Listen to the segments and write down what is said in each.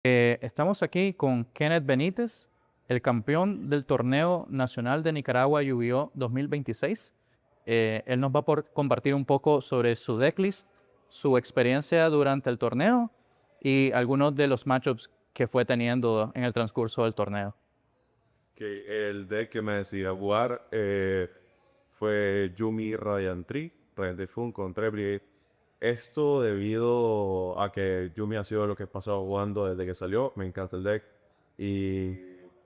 Estamos aquí con Kenneth Benítez, el campeón del torneo nacional de Nicaragua Yu-Gi-Oh 2026. Él nos va a compartir un poco sobre su decklist, su experiencia durante el torneo y algunos de los matchups que fue teniendo en el transcurso del torneo. Que el deck que me decidí a jugar fue Yumi Radiant Tree, Radiant Typhoon con Trebly. Esto debido a que Yumi ha sido lo que he pasado jugando desde que salió. Me encanta el deck y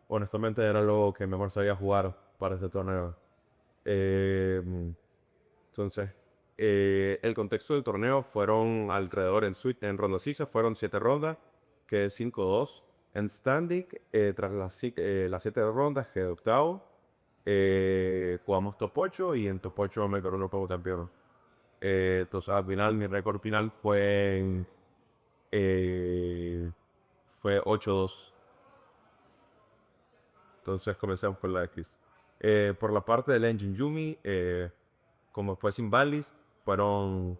honestamente era lo que mejor sabía jugar para este torneo. Eh, entonces, el contexto del torneo fueron alrededor en ronda 6 fueron 7 rondas, que es 5-2. En standing, tras las 7 rondas, quedé octavo. Jugamos top 8 y en top 8 me coroné como campeón. Entonces, al final, mi récord final fue 8-2. Entonces, comencemos con la X. Por la parte del Engine Yumi, como fue sin Balis, fueron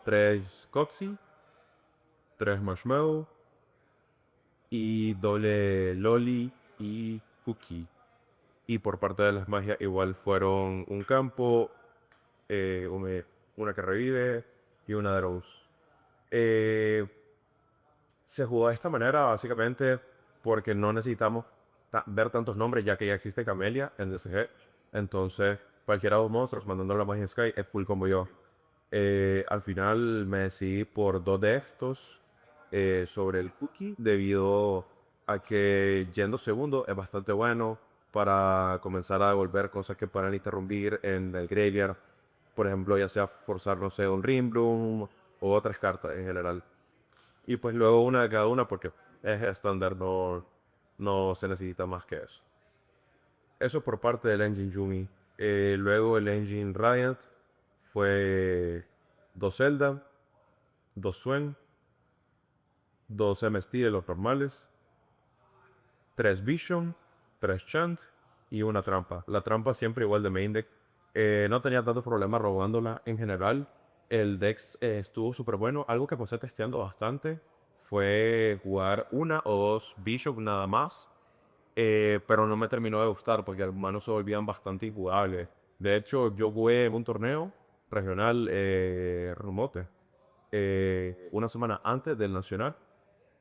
3 Coxy, 3 Marshmallow y doble Loli y Cookie. Y por parte de las magias igual fueron un campo, eh, una, una que revive y una de Rose. Eh, Se jugó de esta manera básicamente porque no necesitamos ver tantos nombres ya que ya existe Camelia en DCG. Entonces cualquiera de los monstruos mandando la magia Sky es full como yo. Al final me decidí por dos de estos sobre el Cookie debido a que yendo segundo es bastante bueno para comenzar a devolver cosas que puedan interrumpir en el graveyard. Por ejemplo, ya sea forzar, no sé, un Rimbloom o otras cartas en general. Y pues luego una de cada una porque es estándar, no se necesita más que eso. Eso por parte del Engine Yumi. Luego el Engine Radiant fue dos Zelda, dos Swen, dos MST de los normales, tres Vision, tres Chant y una trampa. La trampa siempre igual de main deck. No tenía tantos problemas robándola en general. El deck estuvo súper bueno. Algo que pasé testeando bastante fue jugar una o dos Bishop nada más. Pero no me terminó de gustar porque los manos se volvían bastante injugables. De hecho, yo jugué en un torneo regional Rumote una semana antes del Nacional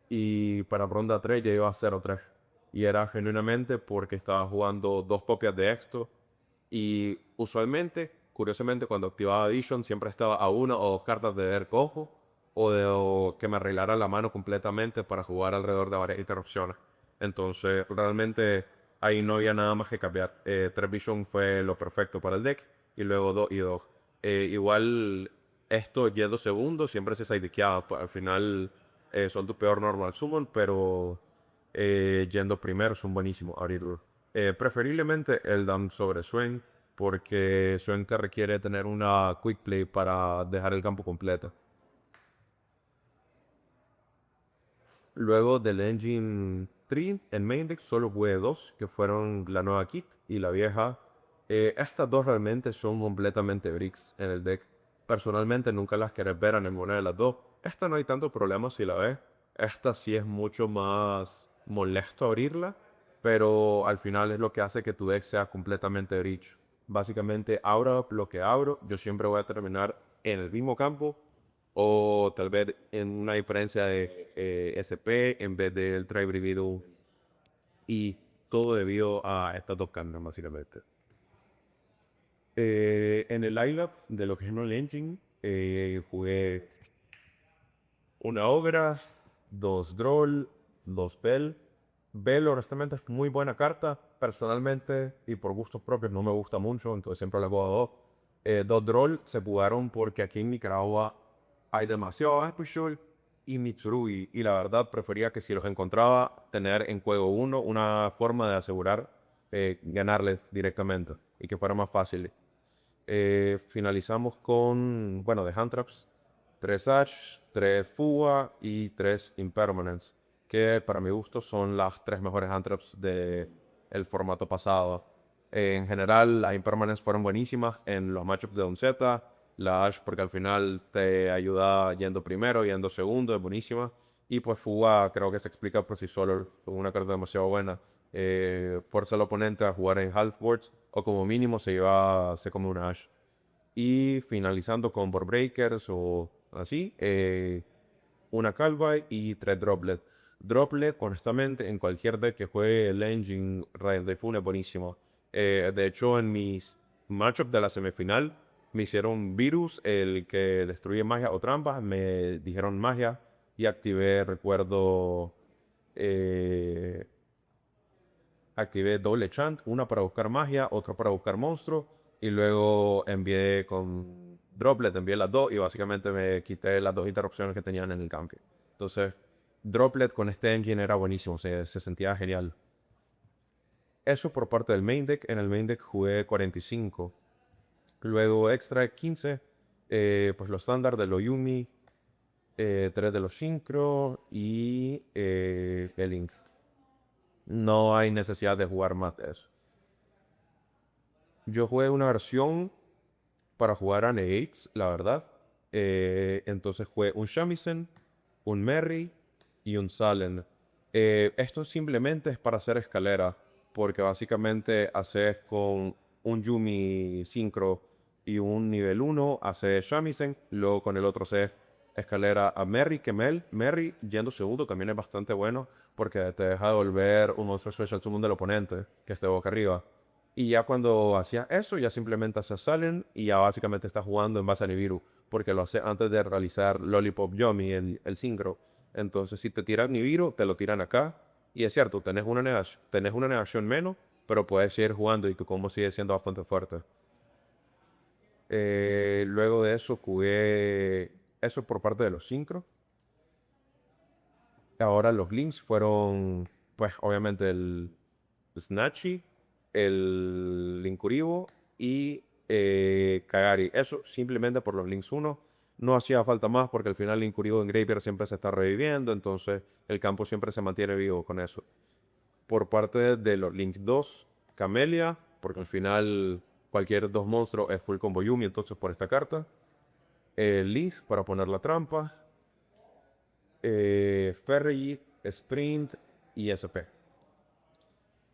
y para ronda 3 ya iba a 0-3. Y era genuinamente porque estaba jugando dos copias de esto. Y usualmente, curiosamente, cuando activaba Vision siempre estaba a una o dos cartas de ver cojo o que me arreglara la mano completamente para jugar alrededor de varias interrupciones. Entonces, realmente ahí no había nada más que cambiar. 3 Vision fue lo perfecto para el deck y luego 2 y 2. Igual, esto yendo segundo siempre se sidequeaba. Al final son tu peor normal summon, pero yendo primero son buenísimos abrirlo. Preferiblemente el Dam sobre Swain, porque Swain te requiere tener una quick play para dejar el campo completo. Luego del Engine 3, en Main Deck solo jugué dos, que fueron la nueva Kit y la vieja. Estas dos realmente son completamente bricks en el deck. Personalmente nunca las querés ver en el mono de las dos. Esta no hay tanto problema si la ves. Esta sí es mucho más molesto abrirla, pero al final es lo que hace que tu deck sea completamente breach. Básicamente, abro lo que abro, yo siempre voy a terminar en el mismo campo o tal vez en una diferencia de SP en vez del Tribe Reveal. Y todo debido a estas dos cartas, básicamente. En el lineup de lo que es el Engine, jugué una Ogra, dos Droll, dos Bell. Bell, honestamente, es muy buena carta. Personalmente, y por gustos propios, no me gusta mucho, entonces siempre le juego a dos. Dos Droll se jugaron porque aquí en Nicaragua hay demasiado Aspishul y Mitsurugi. Y la verdad, prefería que si los encontraba, tener en juego uno una forma de asegurar ganarles directamente y que fuera más fácil. Finalizamos con, bueno, de hand traps, 3 Ash, 3 Fuga y 3 Impermanence, que para mi gusto son las 3 mejores hand traps del formato pasado. En general, las Impermanence fueron buenísimas en los matchups de Donzeta. La Ash, porque al final te ayuda yendo primero, yendo segundo, es buenísima. Y pues Fuga creo que se explica por sí solo, es una carta demasiado buena. Fuerza al oponente a jugar en half boards o como mínimo se come una Ash. Y finalizando con Board Breakers o así, una Calvai y 3 Droplet. Droplet, honestamente, en cualquier deck que juegue el Engine, Radiant Typhoon es buenísimo. De hecho, en mis matchups de la semifinal, me hicieron Virus, el que destruye magia o trampas. Me dijeron magia y activé, recuerdo, eh, activé doble chant, una para buscar magia, otra para buscar monstruo, y luego envié con Droplet, envié las dos y básicamente me quité las dos interrupciones que tenían en el campo. Entonces, Droplet con este engine era buenísimo, se sentía genial. Eso por parte del main deck. En el main deck jugué 45. Luego extra 15. Pues los estándar de los Yumi, 3 de los Synchro y el Link. No hay necesidad de jugar más de eso. Yo jugué una versión para jugar a Negates, la verdad. Entonces jugué un Shamisen, un Merry y un Salen. Esto simplemente es para hacer escalera, porque básicamente haces con un Yumi Synchro y un nivel 1, haces Shamisen, luego con el otro haces escalera a Merry, que Merry yendo segundo también es bastante bueno, porque te deja devolver un monstruo Special Summon del oponente, que esté boca arriba. Y ya cuando hacías eso, ya simplemente hacías Salen y ya básicamente estás jugando en base a Nibiru, porque lo hace antes de realizar Lollipop Yomi, el sincro. Entonces, si te tiran Nibiru, te lo tiran acá. Y es cierto, tenés una negación menos, pero puedes seguir jugando y tu combo sigue siendo bastante fuerte. Luego de eso, jugué eso por parte de los sincros. Ahora los links fueron, pues obviamente el Snatchy, el Linkuribo y Kagari. Eso simplemente por los links 1. No hacía falta más porque al final Linkuribo en Graveyard siempre se está reviviendo, entonces el campo siempre se mantiene vivo con eso. Por parte de los Link 2, Camelia, porque al final cualquier dos monstruos es full combo Yumi, entonces por esta carta. Leaf para poner la trampa. Ferregit, Sprint y SP.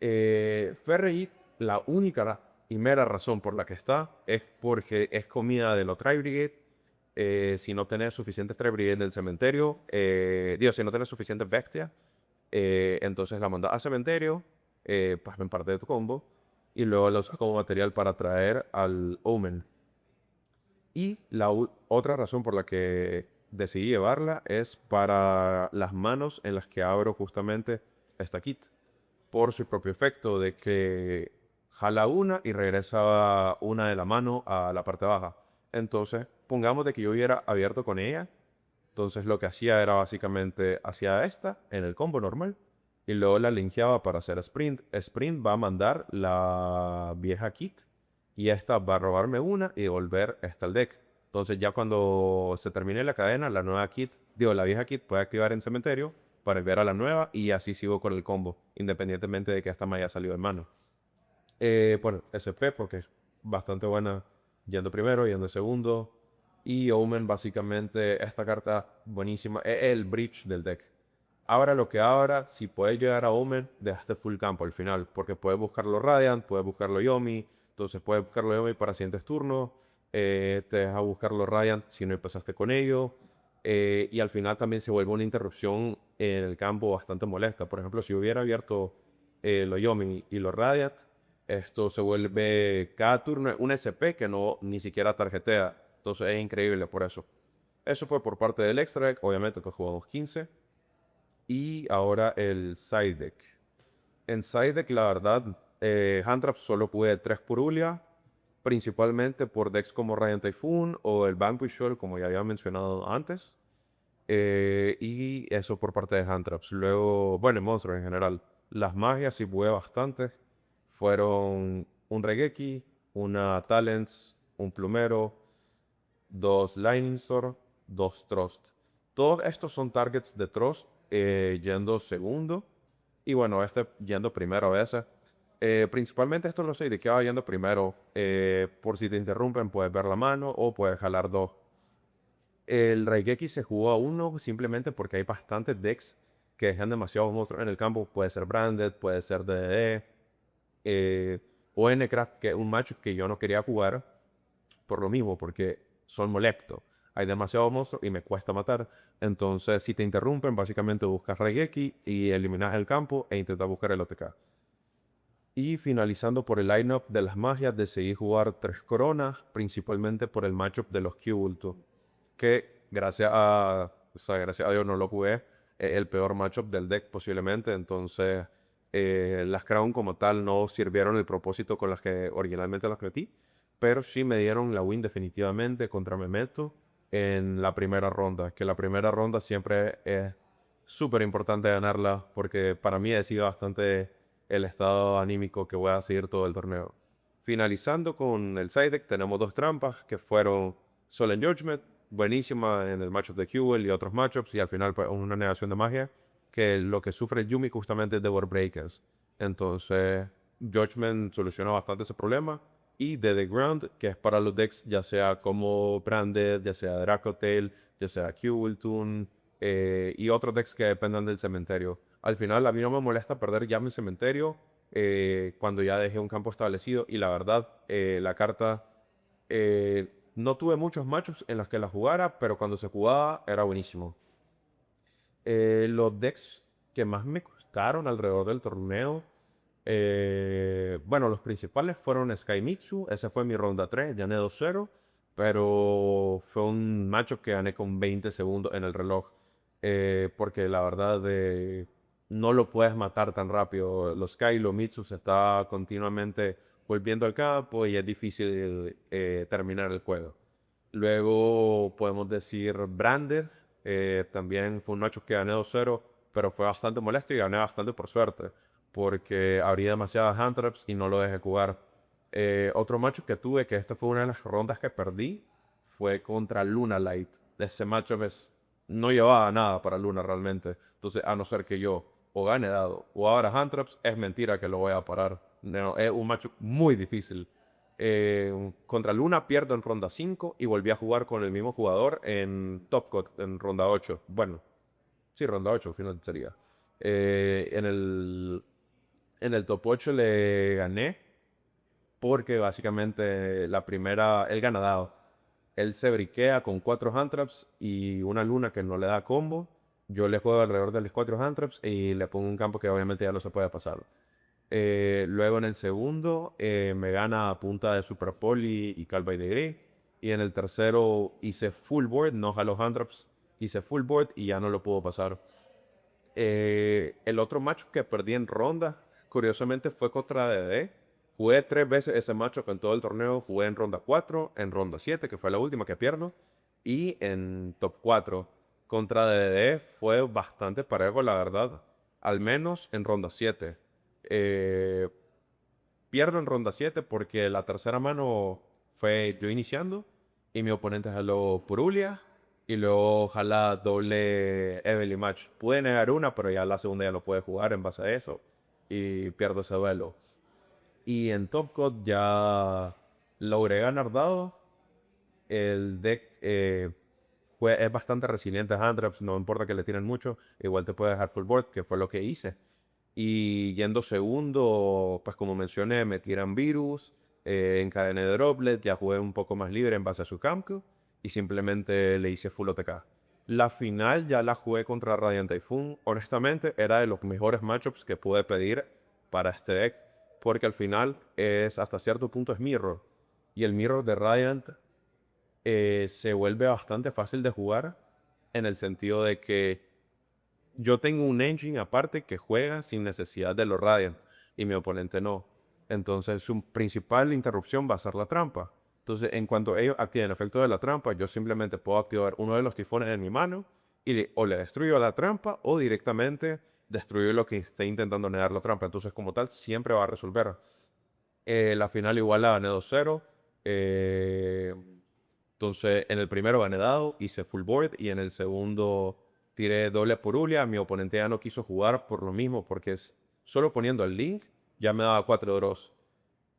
Ferregit, la única y mera razón por la que está es porque es comida de los Tri-Brigade. Si no tenés suficientes Tri-Brigade del cementerio, si no tenés suficientes Vectia, entonces la mandas al cementerio, pues en parte de tu combo, y luego la usas como material para traer al Omen. Y la otra razón por la que decidí llevarla es para las manos en las que abro justamente esta kit. Por su propio efecto de que jala una y regresa una de la mano a la parte baja. Entonces, pongamos de que yo hubiera abierto con ella. Entonces lo que hacía era básicamente hacía esta en el combo normal y luego la linkeaba para hacer sprint. Sprint va a mandar la vieja kit y esta va a robarme una y devolver esta al deck. Entonces ya cuando se termine la cadena, la nueva kit, la vieja kit puede activar en cementerio para enviar a la nueva y así sigo con el combo, independientemente de que esta me haya salido en mano. Bueno, SP porque es bastante buena yendo primero, yendo segundo. Y Omen, básicamente, esta carta buenísima, es el bridge del deck. Ahora lo que ahora, si puedes llegar a Omen, dejaste full campo al final, porque puedes buscarlo Radiant, puedes buscarlo Yomi, entonces puedes buscarlo Yomi para siguientes turnos, te deja buscarlo Radiant si no empezaste con ello, y al final también se vuelve una interrupción en el campo bastante molesta. Por ejemplo, si hubiera abierto los Yomi y los Radiant, esto se vuelve cada turno un SP que no ni siquiera tarjetea. Entonces es increíble por eso. Eso fue por parte del extra deck, obviamente que jugamos 15. Y ahora el side deck. En side deck, la verdad, hand trap solo pude 3 por Ulia, principalmente por decks como Radiant Typhoon o el Vanquisher, como ya había mencionado antes. Y eso por parte de hand traps. Luego, bueno, monstruos en general. Las magias sí pude bastante. Fueron un Regeki, una Talents, un Plumero, 2 Lightning Sword, 2 Trust. Todos estos son targets de Trust yendo segundo. Y bueno, este yendo primero a veces. Principalmente esto lo sé de que va yendo primero. Por si te interrumpen, puedes ver la mano o puedes jalar dos. El Raigeki se jugó a uno simplemente porque hay bastantes decks que dejan demasiados monstruos en el campo. Puede ser Branded, puede ser DDD, eh, o N-Craft, que es un matchup que yo no quería jugar por lo mismo, porque son molestos. Hay demasiados monstruos y me cuesta matar. Entonces, si te interrumpen, básicamente buscas Raigeki y eliminas el campo e intentas buscar el OTK. Y finalizando por el lineup de las magias, decidí jugar 3 coronas, principalmente por el matchup de los Kyultu, que gracias a Dios no lo jugué, el peor matchup del deck posiblemente. Entonces, las Crown como tal no sirvieron el propósito con las que originalmente las metí, pero sí me dieron la win definitivamente contra Memeto en la primera ronda, que la primera ronda siempre es súper importante ganarla, porque para mí decide bastante el estado anímico que voy a seguir todo el torneo. Finalizando con el side deck, tenemos 2 trampas que fueron Solemn Judgment, buenísima en el matchup de QL y otros matchups, y al final pues, una negación de magia, que lo que sufre Yumi justamente es de Word Breakers. Entonces, Judgment soluciona bastante ese problema. Y de The Ground, que es para los decks, ya sea como Branded, ya sea Dracotail, ya sea Qultun, y otros decks que dependan del cementerio. Al final, a mí no me molesta perder ya mi cementerio cuando ya dejé un campo establecido. Y la verdad, la carta no tuve muchos matchups en los que la jugara, pero cuando se jugaba era buenísimo. Los decks que más me costaron alrededor del torneo, bueno, los principales fueron Skymitsu, ese fue mi ronda 3, gané 2-0, pero fue un matchup que gané con 20 segundos en el reloj, porque la verdad no lo puedes matar tan rápido. Los Sky y los Mitsu se está continuamente volviendo al campo y es difícil terminar el juego. Luego podemos decir Branded. También fue un matchup que gané 2-0, pero fue bastante molesto y gané bastante por suerte, porque habría demasiadas hand traps y no lo dejé jugar. Otro matchup que tuve, que esta fue una de las rondas que perdí, fue contra Luna Light. Ese matchup no llevaba nada para Luna realmente. Entonces, a no ser que yo o gane dado o ahora hand traps, es mentira que lo voy a parar. No, es un matchup muy difícil. Contra Luna pierdo en ronda 5 y volví a jugar con el mismo jugador en Top Cut en ronda 8. Bueno, sí, ronda 8 al final sería. En el top 8 le gané porque básicamente la primera, él gana dado. Él se briquea con 4 hand traps y una Luna que no le da combo. Yo le juego alrededor de los 4 hand traps y le pongo un campo que obviamente ya no se puede pasar. Luego en el segundo me gana a punta de Super Poli y Calvay de Grey. Y en el tercero hice full board, no jaló hand drops, hice full board y ya no lo puedo pasar. El otro match que perdí en ronda, curiosamente, fue contra DD. Jugué 3 veces ese matchup en todo el torneo. Jugué en ronda 4, en ronda 7, que fue la última que pierdo, y en top 4. Contra DD fue bastante parejo, la verdad. Al menos en ronda 7. Eh, Pierdo en ronda 7 porque la tercera mano fue yo iniciando y mi oponente jaló Purulia y luego jala doble Evelyn Match. Pude negar una, pero ya la segunda ya no puede jugar en base a eso y pierdo ese duelo. Y en Top Cut ya logré ganar dado. El deck es bastante resiliente a hand traps, no importa que le tiren mucho, igual te puede dejar full board, que fue lo que hice. Y yendo segundo, pues como mencioné, me tiran virus, encadené droplet, ya jugué un poco más libre en base a su campo y simplemente le hice full OTK. La final ya la jugué contra Radiant Typhoon. Honestamente, era de los mejores matchups que pude pedir para este deck, porque al final es hasta cierto punto es mirror. Y el mirror de Radiant se vuelve bastante fácil de jugar en el sentido de que yo tengo un engine aparte que juega sin necesidad de los Radiant y mi oponente no. Entonces su principal interrupción va a ser la trampa. Entonces en cuanto ellos activen el efecto de la trampa, yo simplemente puedo activar uno de los tifones en mi mano y o le destruyo la trampa o directamente destruir lo que esté intentando negar la trampa. Entonces como tal siempre va a resolver. La final igual la gané 2-0. Eh, entonces, en el primero gané dado, hice full board y en el segundo tiré doble por Ulia. Mi oponente ya no quiso jugar por lo mismo, porque solo poniendo el link ya me daba 4 draws.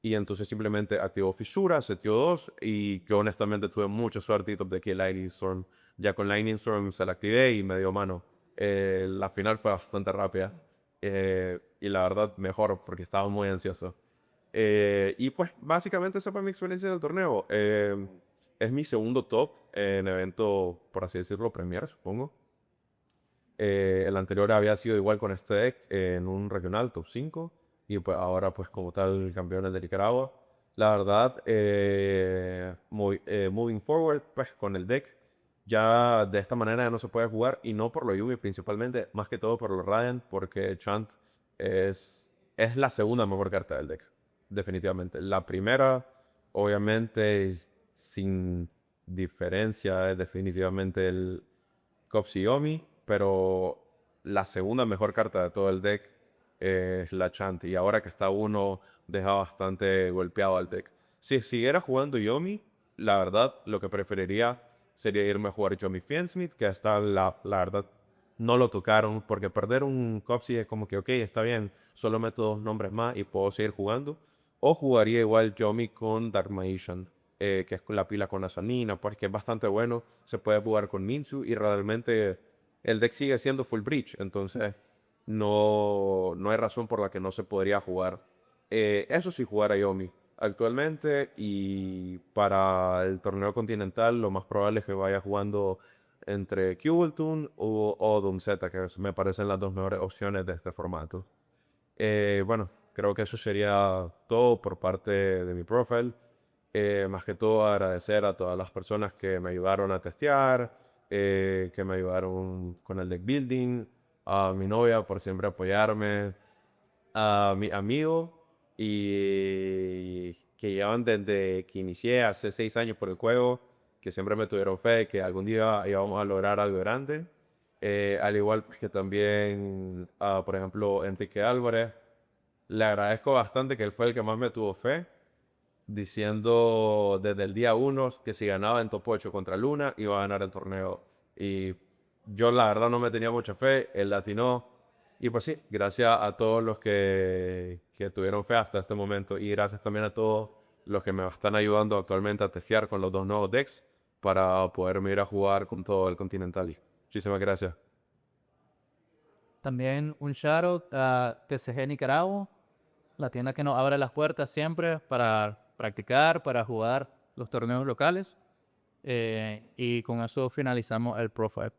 Y entonces simplemente activó fisura, setió 2 y yo honestamente tuve mucha suerte de que el Lightning Storm Ya con Lightning Storm se la activé y me dio mano. La final fue bastante rápida. Y la verdad, mejor porque estaba muy ansioso. Y pues básicamente esa fue mi experiencia del torneo. Es mi segundo top en evento, por así decirlo, Premier, supongo. El anterior había sido igual con este deck en un regional top 5 y pues ahora pues como tal campeones de Nicaragua. La verdad, moving forward pues con el deck ya de esta manera ya no se puede jugar y no por lo Yugi principalmente, más que todo por lo Radiant porque Chant es, es la segunda mejor carta del deck, definitivamente. La primera, obviamente, sin diferencia, es definitivamente el Yomi, pero la segunda mejor carta de todo el deck es la Chant. Y ahora que está uno, deja bastante golpeado al deck. Si siguiera jugando Yomi, la verdad, lo que preferiría sería irme a jugar Yomi Fiendsmith, que hasta la verdad no lo tocaron, porque perder un Copsy es como que, ok, está bien, solo meto dos nombres más y puedo seguir jugando. O jugaría igual Yomi con Dark Magician, que es con la pila con Asanina, porque es bastante bueno. Se puede jugar con Minsu y realmente el deck sigue siendo full breach, entonces no hay razón por la que no se podría jugar. Eso sí, jugar a Yomi actualmente y para el torneo continental lo más probable es que vaya jugando entre Cubultune o Doomzeta, que me parecen las dos mejores opciones de este formato. Bueno, creo que eso sería todo por parte de mi profile. Más que todo agradecer a todas las personas que me ayudaron a testear, que me ayudaron con el deck building, a mi novia por siempre apoyarme, a mi amigo y que llevan desde que inicié hace 6 años por el juego, que siempre me tuvieron fe que algún día íbamos a lograr algo grande. Al igual que también, por ejemplo, Enrique Álvarez, le agradezco bastante que él fue el que más me tuvo fe, diciendo desde el día uno que si ganaba en top 8 contra Luna iba a ganar el torneo. Y yo la verdad no me tenía mucha fe, él latinó. Y pues sí, gracias a todos los que tuvieron fe hasta este momento y gracias también a todos los que me están ayudando actualmente a testear con los dos nuevos decks para poderme ir a jugar con todo el Continental. Muchísimas gracias. También un shoutout a TCG Nicaragua, la tienda que nos abre las puertas siempre para practicar, para jugar los torneos locales. Y con eso finalizamos el profile.